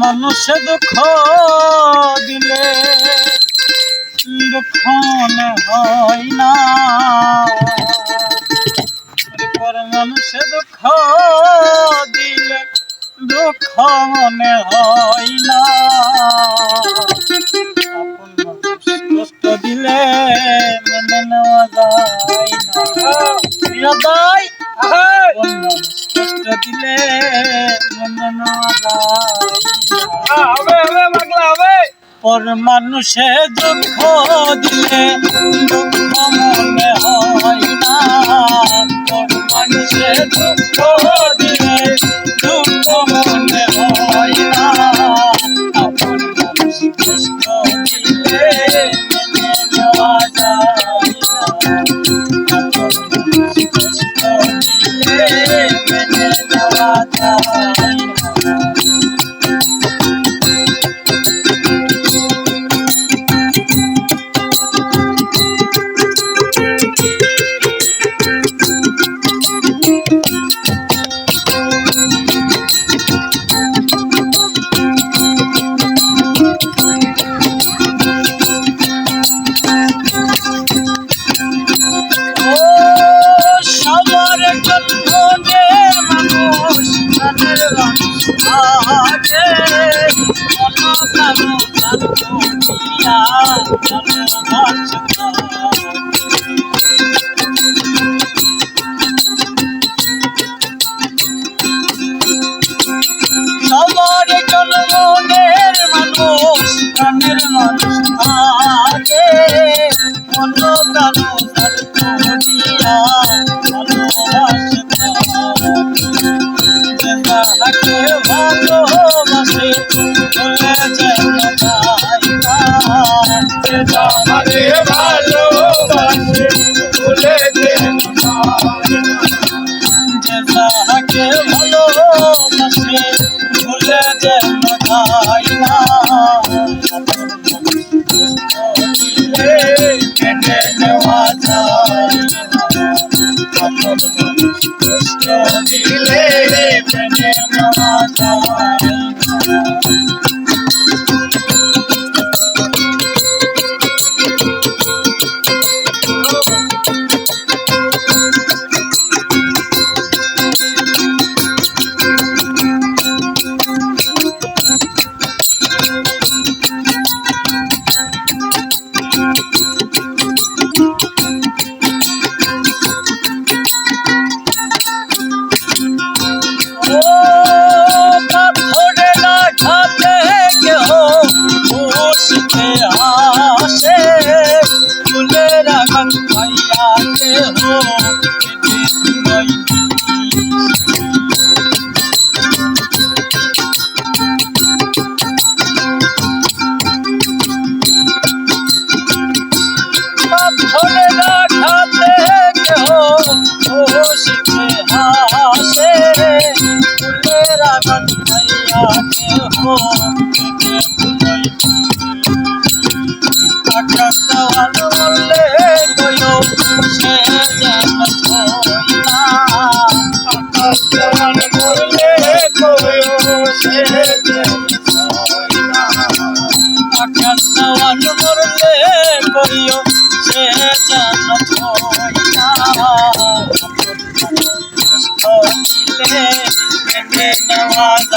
মানুষে দুঃখ দিলে দুঃখ মনে হয় না, পর মানুষে দুঃখ দিলে দুঃখ মনে হয় না, কষ্ট দিলে মেনে নেওয়া যায় না, কষ্ট দিলে মেনে নেওয়া যায় না। পর মানুষে দুঃখ দিলে দুঃখ মনে হয় না, পর মানুষে দুঃখ দিলে দুঃখ মনে হয় না, আপন মানুষ কষ্ট দিলে মেনে নেওয়া যায় না, আপন মানুষ কষ্ট দিলে মেনে নেওয়া যায় না। সবার জন্মের মানুষ প্রাণের মানুষ আগে অন্য কারো করিয়া ভালোবাসে, ভালোবাসে চলে যেন যায় না, ভালোবাসে চলে যেন যাকে ভালোবাসে ভুলে যেন যায় না, দিলে কেটে নেওয়া যায় না, কষ্ট দিলে কেটে নেওয়া যায় না। Never